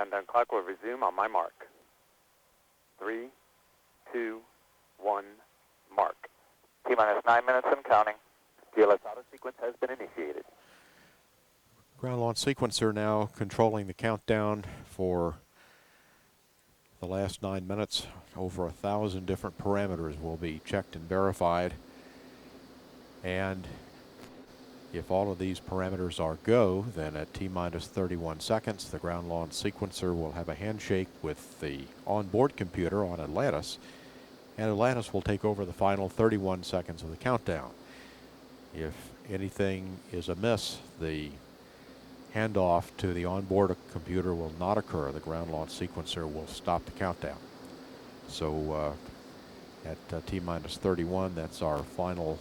Countdown clock will resume on my mark. 3, 2, 1, mark. T-minus 9 minutes and counting. GLS auto sequence has been initiated. Ground launch sequencer now controlling the countdown for the last 9 minutes. Over 1,000 different parameters will be checked and verified. And if all of these parameters are go, then at T-minus 31 seconds, the ground launch sequencer will have a handshake with the onboard computer on Atlantis, and Atlantis will take over the final 31 seconds of the countdown. If anything is amiss, the handoff to the onboard computer will not occur. The ground launch sequencer will stop the countdown. So at T-minus 31, that's our final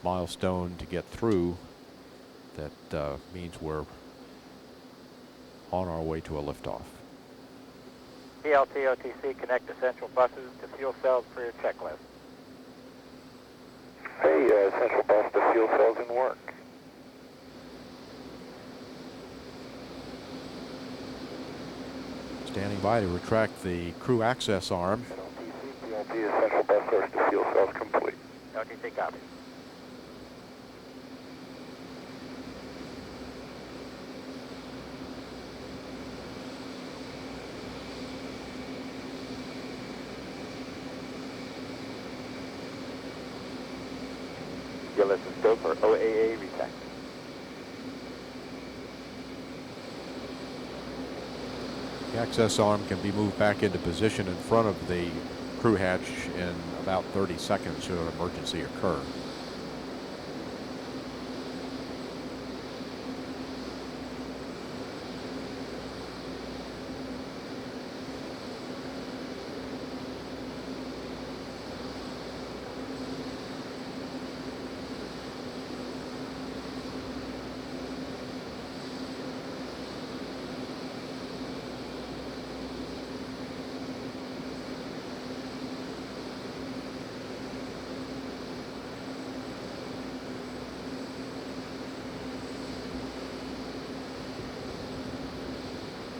milestone to get through. That means we're on our way to a liftoff. PLT OTC, connect essential buses to fuel cells for your checklist. Hey, essential bus to fuel cells in work. Standing by to retract the crew access arm. PLT essential bus source to fuel cells complete. OTC copy. GLS is go for OAA retract. The access arm can be moved back into position in front of the crew hatch in about 30 seconds should an emergency occur.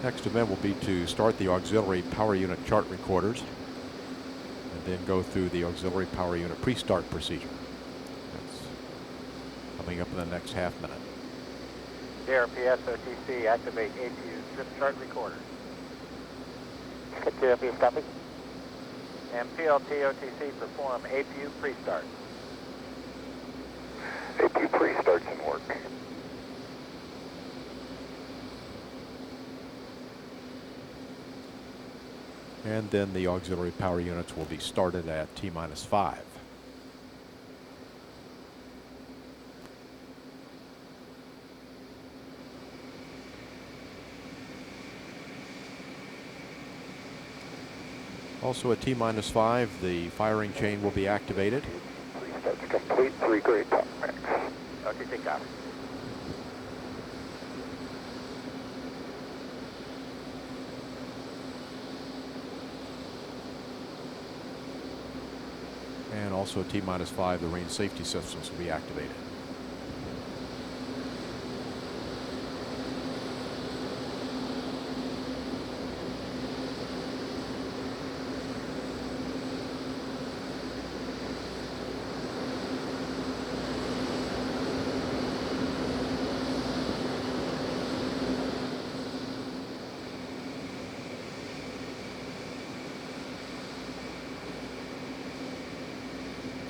Next event will be to start the auxiliary power unit chart recorders and then go through the auxiliary power unit pre-start procedure. That's coming up in the next half minute. JRPS OTC, activate APU strip chart recorder. JRPS copy. And PLT OTC, perform APU pre-start. APU pre-starts in work. And then the auxiliary power units will be started at T-minus 5. Also at T-minus 5, the firing chain will be activated. Pre-starts complete, 3 grade top mix. OTC copy. And also at T-minus 5, the range safety systems will be activated.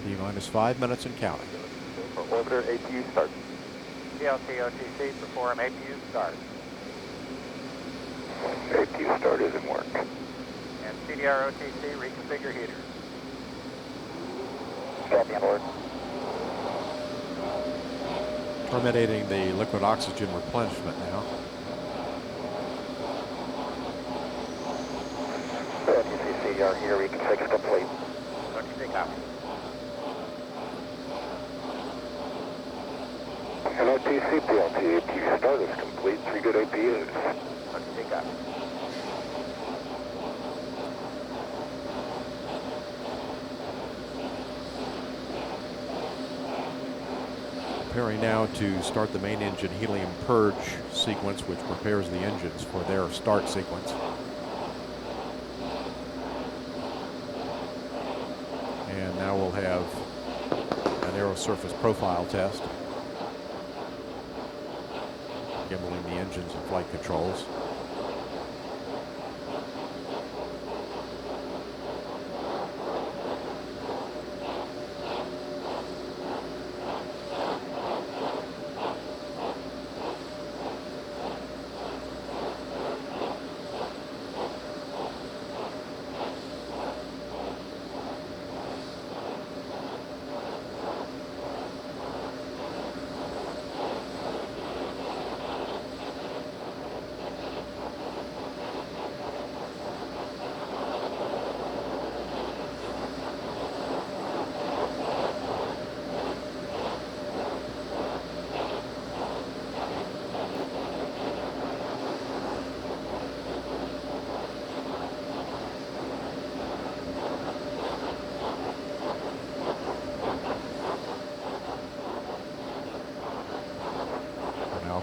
T-minus 5 minutes and counting. For orbiter APU start. PLT OTC, perform APU start. APU start is in work. And CDR OTC, reconfigure heaters. Copy on board. Terminating the liquid oxygen replenishment now. OTC CDR heater reconfigure complete. OTC copy. And OTC PLT APU start is complete, 3 good APUs. OTC copy. Preparing now to start the main engine helium purge sequence, which prepares the engines for their start sequence. And now we'll have an aerosurface profile test, gimbaling the engines and flight controls.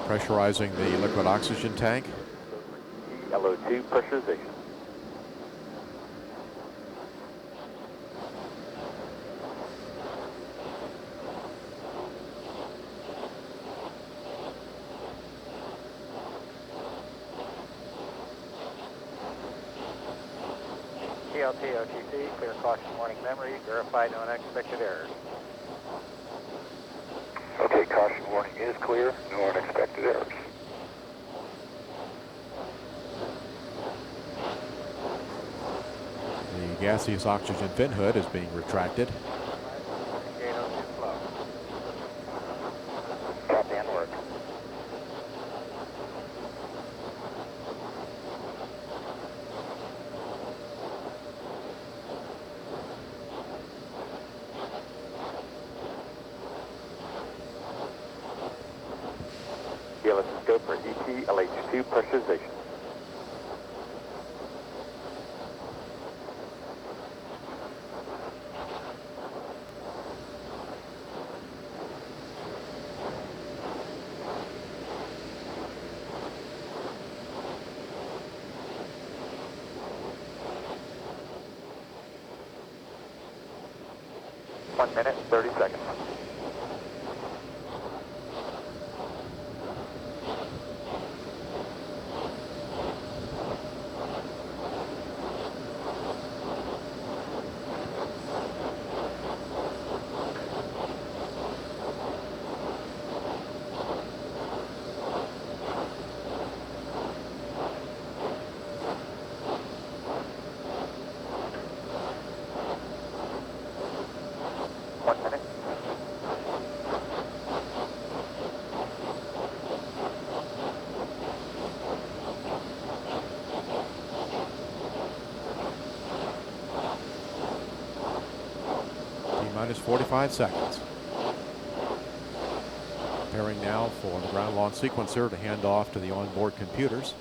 Pressurizing the liquid oxygen tank. LO2 pressurization. TLT OTC, clear caution warning memory, verify no unexpected errors. Okay, caution warning is clear, no unexpected errors. The gaseous oxygen fin hood is being retracted. Gate 02 flow. Copy and work. Scope for ET LH2 pressurization. One minute, 30 seconds. Minus 45 seconds. Preparing now for the ground launch sequencer to hand off to the onboard computers.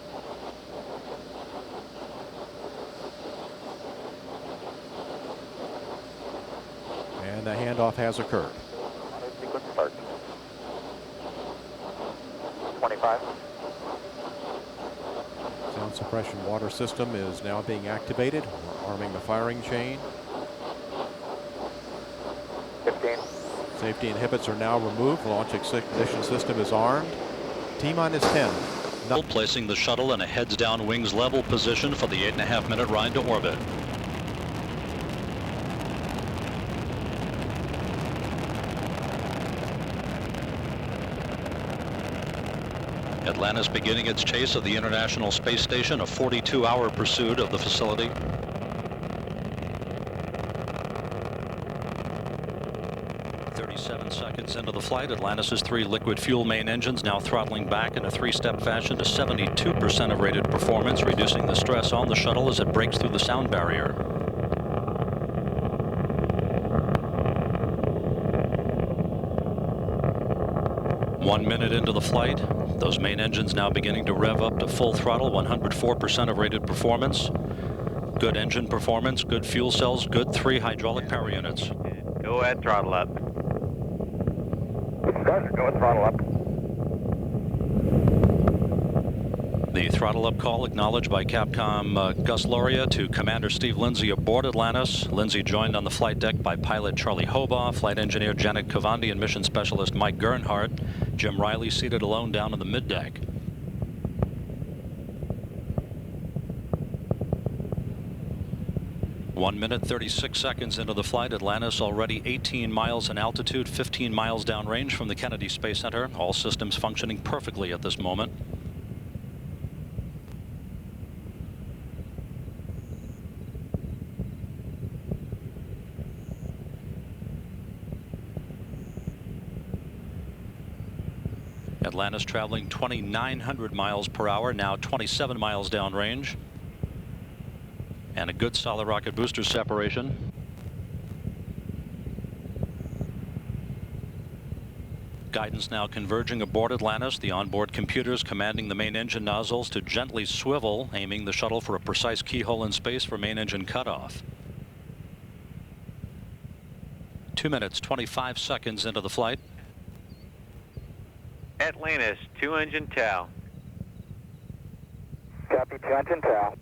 And the handoff has occurred. Auto sequence start. 25. Sound suppression water system is now being activated. We're arming the firing chain. 15. Safety inhibits are now removed. Launch ignition system is armed. T-minus 10. Placing the shuttle in a heads-down wings level position for the 8.5-minute ride to orbit. Atlantis beginning its chase of the International Space Station, a 42-hour pursuit of the facility. Seconds into the flight, Atlantis' 3 liquid fuel main engines now throttling back in a 3-step fashion to 72% of rated performance, reducing the stress on the shuttle as it breaks through the sound barrier. One minute into the flight, those main engines now beginning to rev up to full throttle, 104% of rated performance. Good engine performance, good fuel cells, good 3 hydraulic power units. Go ahead, throttle up. Roger, go with throttle up. The throttle up call acknowledged by Capcom Gus Loria to Commander Steve Lindsay aboard Atlantis. Lindsay joined on the flight deck by pilot Charlie Hobaugh, flight engineer Janet Cavandi, and mission specialist Mike Gernhardt. Jim Riley seated alone down on the middeck. One minute, 36 seconds into the flight. Atlantis already 18 miles in altitude, 15 miles downrange from the Kennedy Space Center. All systems functioning perfectly at this moment. Atlantis traveling 2,900 miles per hour, now 27 miles downrange. And a good solid rocket booster separation. Guidance now converging aboard Atlantis. The onboard computers commanding the main engine nozzles to gently swivel, aiming the shuttle for a precise keyhole in space for main engine cutoff. 2 minutes, 25 seconds into the flight. Atlantis, 2 engine TOW. Copy, 2 engine TOW.